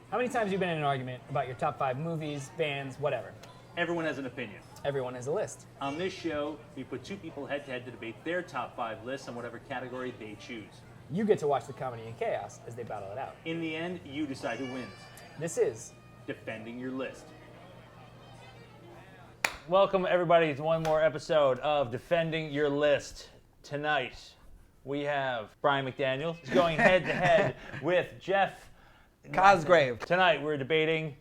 How many times have you been in an argument about your top 5 movies, bands, whatever? Everyone has an opinion. Everyone has a list. On this show, we put 2 people head-to-head to debate their top 5 lists on whatever category they choose. You get to watch the comedy and chaos as they battle it out. In the end, you decide who wins. This is Defending Your List. Welcome, everybody, to one more episode of Defending Your List. Tonight, we have Brian McDaniel going head-to-head with Jeff Cosgrave. Tonight, we're debating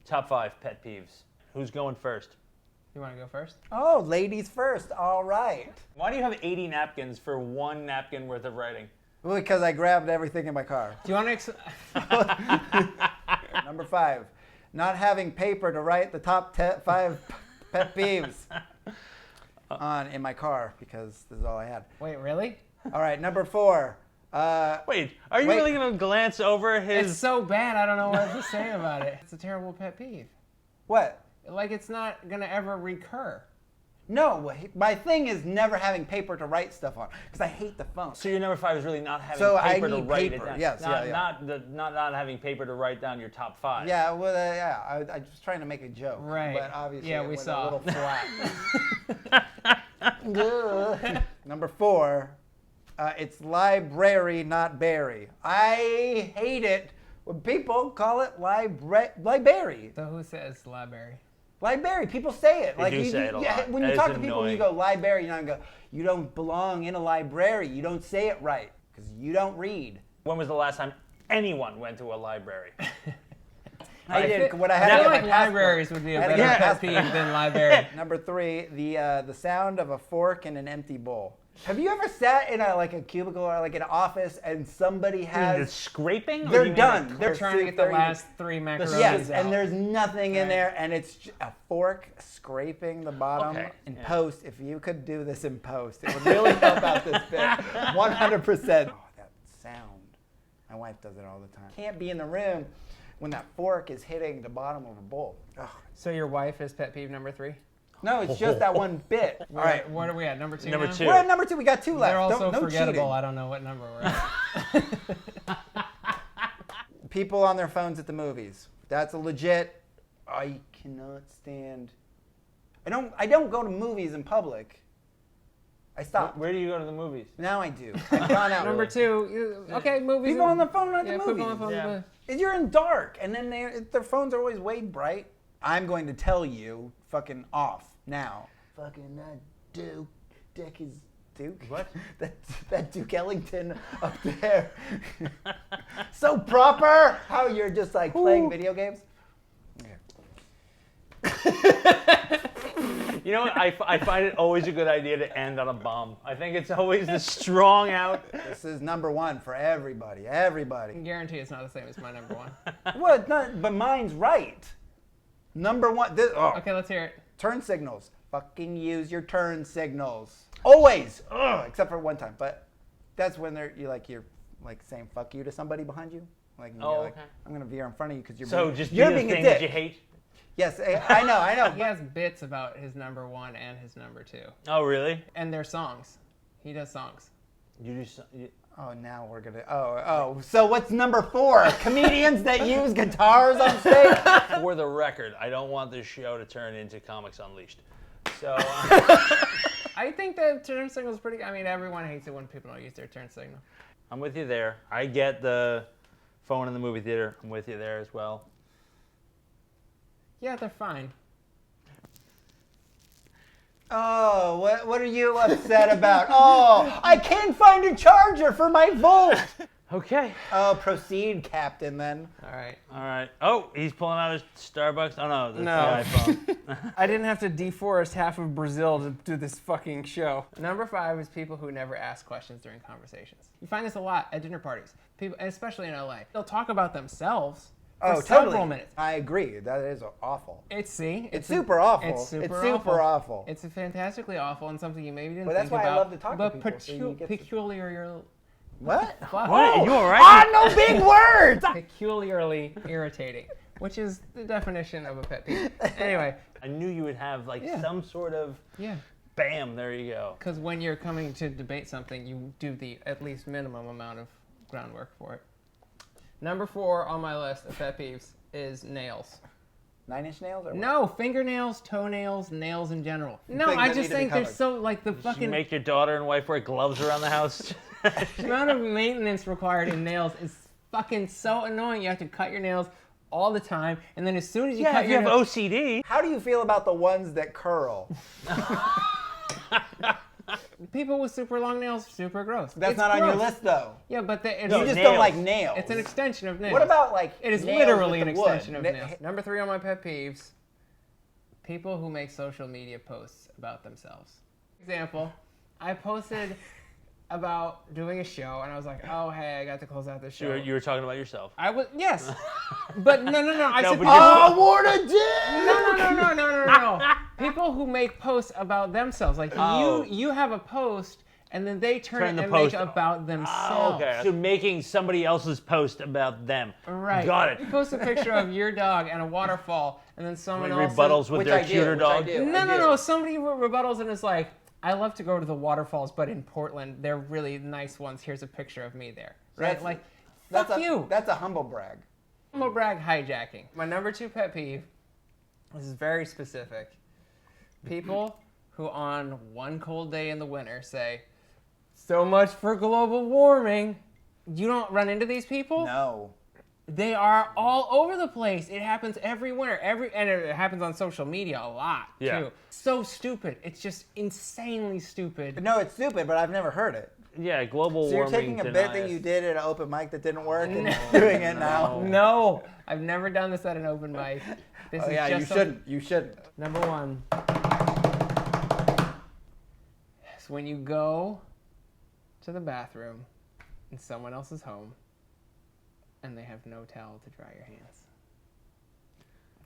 top 5 pet peeves. Who's going first? You want to go first? Oh, ladies first. All right. Why do you have 80 napkins for one napkin worth of writing? Well, because I grabbed everything in my car. Do you want to... Number 5, not having paper to write the top 5 pet peeves in my car because this is all I had. Wait, really? All right, number 4. Wait, are you really going to glance over his... It's so bad, I don't know what to say about it. It's a terrible pet peeve. What? Like, it's not going to ever recur. No, my thing is never having paper to write stuff on because I hate the phone. So your number 5 is really not having So I paper to need write paper, it down. yes, Not having paper to write down your top 5. Yeah, well, I was trying to make a joke. Right. But obviously Yeah, it we went saw. a little flat. Number 4, it's library, not berry. I hate it when people call it library. So who says library? Library, people say it. They do say it a lot. When you It talk is to people and you annoying. go library, you go, you don't belong in a library. You don't say it right because you don't read. When was the last time anyone went to a library? I did. When I I had to feel get like my passport. libraries would be a I had to better get my pet peeve than library. Number 3, the sound of a fork in an empty bowl. Have you ever sat in a cubicle or like an office and somebody The has scraping? Or do they're you mean done. They're trying to get the last 3 macaronis Yes, out. and there's nothing in Right. there, and it's a fork scraping the bottom. Okay, In yeah. post, if you could do this in post, it would really help out this bit. 100%. Oh, that sound. My wife does it all the time. Can't be in the room when that fork is hitting the bottom of a bowl. Ugh. So your wife is pet peeve number 3? No, it's just that one bit. All right. What are we at? Number 2 Number now? 2. We're at number 2. We got 2 left. They're also no forgettable. cheating. I don't know what number we're at. People on their phones at the movies. That's a legit. I cannot stand. I don't go to movies in public. I stopped. Where do you go to the movies? Now I do. I've gone out. Number 2, okay, movies. People on the phone at the yeah, movies. people on the phone. Yeah. You're in dark, and then their phones are always way bright. I'm going to tell you, fucking off now. Fucking that Dick is Duke. What? that Duke Ellington up there. So proper. How you're just like playing video games. You know what? I find it always a good idea to end on a bomb. I think it's always the strong out. This is number 1 for everybody. I Everybody. can guarantee it's not the same as my number 1. Well, it's not, but mine's right. Number 1. Okay, let's hear it. Turn signals. Fucking use your turn signals. Always. Ugh, except for one time. But that's when you're saying fuck you to somebody behind you. Like, you're like, okay. I'm going to veer in front of you because So just you're do the being a thing dick. that you hate? Yes, I know. He has bits about his number 1 and his number 2. Oh, really? And their songs. He does songs. You do so, you, Oh, now we're going to... So what's number 4? Comedians that use guitars on stage? For the record, I don't want this show to turn into Comics Unleashed. So, I think that turn signal is pretty... I mean, everyone hates it when people don't use their turn signal. I'm with you there. I get the phone in the movie theater. I'm with you there as well. Yeah, they're fine. Oh, what are you upset about? Oh, I can't find a charger for my Volt. Okay. Oh, proceed, Captain, then. All right. All right. Oh, he's pulling out his Starbucks. Oh, no. That's No. the iPhone. I didn't have to deforest half of Brazil to do this fucking show. Number 5 is people who never ask questions during conversations. You find this a lot at dinner parties, people, especially in LA. They'll talk about themselves for several minutes. I agree. That is awful. It's super awful. It's super, It's super awful. It's fantastically awful and something you maybe didn't But that's think why I about. love to talk to but people, so you get to- peculiarly. What? What? Are you all right? No big words! Peculiarly irritating, which is the definition of a pet peeve. Anyway. I knew you would have some sort of... Yeah. Bam, there you go. Because when you're coming to debate something, you do the at least minimum amount of groundwork for it. Number 4 on my list of pet peeves is nails. 9-inch nails or what? No, fingernails, toenails, nails in general. No, Things I that just need to be think they're covered. so, like, the You fucking make your daughter and wife wear gloves around the house. the amount of maintenance required in nails is fucking so annoying. You have to cut your nails all the time, and then as soon as you Yeah, cut if you your have nails, OCD. How do you feel about the ones that curl? people with super long nails, super gross. That's It's not on your gross. list, though. Yeah, but it's, You No, just nails. don't like nails. it's an extension of nails. What about, like, It is nails literally with an the wood? extension of nails. Number 3 on my pet peeves, people who make social media posts about themselves. Example, I posted about doing a show, and I was like, oh, hey, I got to close out the show. You were talking about yourself. I was, yes. But no. I No, said, but I want a dick! no. People who make posts about themselves. Like, Oh. you have a post, and then they turn Turn it the and post- make about themselves. Okay. So making somebody else's post about them. Right. Got it. You post a picture of your dog and a waterfall, and then someone else Rebuttals with Which their I do, cuter which I dog. do. No. Somebody rebuttals and is like, I love to go to the waterfalls, but in Portland, they're really nice ones. Here's a picture of me there. Right? That's- Like, That's fuck a, you. That's a humble brag. Humble brag hijacking. My number 2 pet peeve, this is very specific. People who on one cold day in the winter say, so much for global warming. You don't run into these people? No. They are all over the place. It happens every winter, and it happens on social media a lot Yeah. too. So stupid. It's just insanely stupid. No, it's stupid, but I've never heard it. Yeah, global So you're warming. taking a bit denies. that you did at an open mic that didn't work and doing it now. No, I've never done this at an open mic. This Oh is yeah, just you some- shouldn't. You shouldn't. Number 1 is when you go to the bathroom in someone else's home and they have no towel to dry your hands.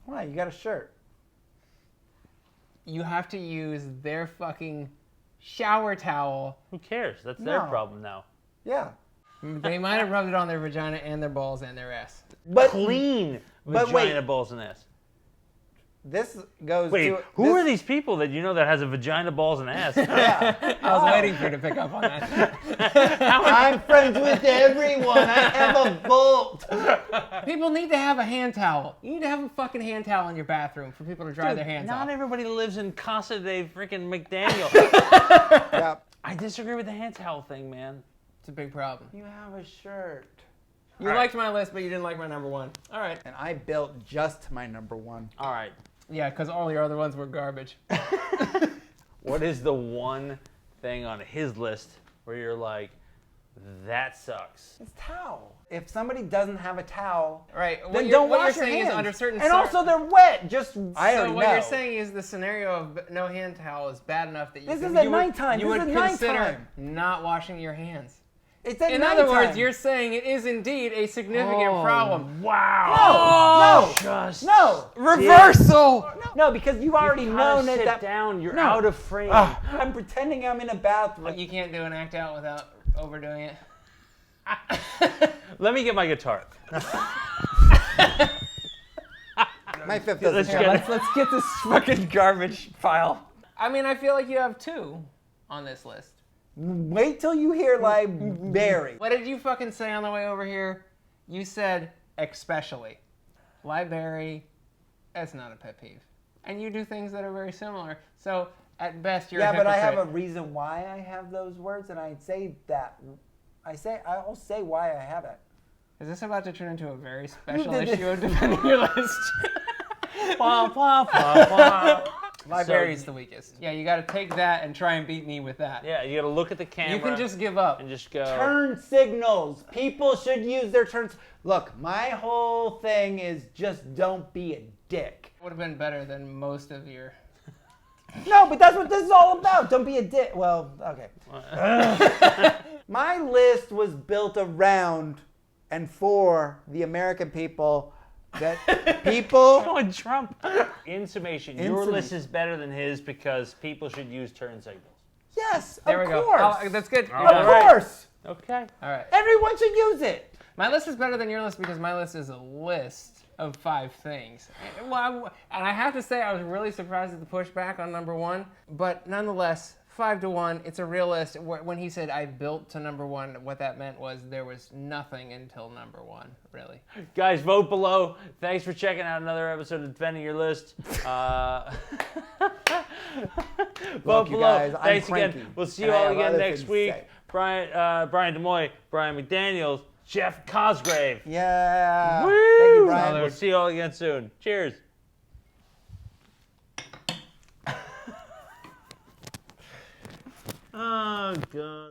Why? You got a shirt. You have to use their fucking shower towel. Who cares? That's their No. problem now. Yeah. They might have rubbed it on their vagina and their balls and their ass. But Clean But vagina, wait. balls, and ass. this goes Wait, to who this, are these people that you know that has a vagina, balls, and ass? Yeah. I was waiting for you to pick up on that. I'm friends with everyone. I have a vault. People need to have a hand towel. You need to have a fucking hand towel in your bathroom for people to dry their hands Not off. everybody lives in Casa de freaking McDaniel. Yeah. I disagree with the hand towel thing, man. It's a big problem. You have a shirt. You liked my list, but you didn't like my number 1. All right. And I built just my number 1. All right. Yeah, because all your other ones were garbage. What is the one thing on his list where you're like, that sucks? It's towel. If somebody doesn't have a towel, Right. then don't what wash you're your saying hands. is under certain and also they're wet. Just I so already what know. you're saying is the scenario of no hand towel is bad enough that you This can- is at you would- nighttime. You This would is at consider nighttime. not washing your hands. It's at In nighttime. other words, you're saying it is indeed a significant problem. Wow. no, Just no, Reversal. no, because you've already you known sit that. down. You're No. out of frame. I'm pretending I'm in a bathroom. You can't do an act out without overdoing it. Let me get my guitar. My fifth Let's doesn't get count. Let's get this fucking garbage file. I mean, I feel like you have 2 on this list. Wait till you hear library. What did you fucking say on the way over here? You said especially. Library, that's not a pet peeve. And you do things that are very similar. So at best you're a Yeah, but I have a hypocrite. reason why I have those words, and I say that. I'll say why I have it. Is this about to turn into a very special issue of defending your list? Blah, blah, blah, blah. Library's the weakest. Yeah, you got to take that and try and beat me with that. Yeah, you gotta look at the camera. You can just give up. and just go. Turn signals. People should use their turns. Look, my whole thing is just don't be a dick. Would have been better than most of your. No, but that's what this is all about. Don't be a dick. Well, okay. My list was built around and for the American people that people. Going Trump. In summation, your summation. list is better than his because people should use turn signals. Yes, There of we go. course. Oh, that's good. You're All done. Of right. course. Okay. All right. Everyone should use it. My list is better than your list because my list is a list of 5 things. And I have to say, I was really surprised at the pushback on number 1, but nonetheless, 5-1. It's a real list. When he said I built to number 1, what that meant was there was nothing until number 1, really. Guys, vote below. Thanks for checking out another episode of Defending Your List. Vote Look, you below. guys, I'm Thanks cranky, again. We'll see and you I all have again other next things to week. say. Brian DeMoy, Brian McDaniel, Jeff Cosgrave. Yeah. Woo! Thank you, Brian. We'll see you all again soon. Cheers. Oh, God.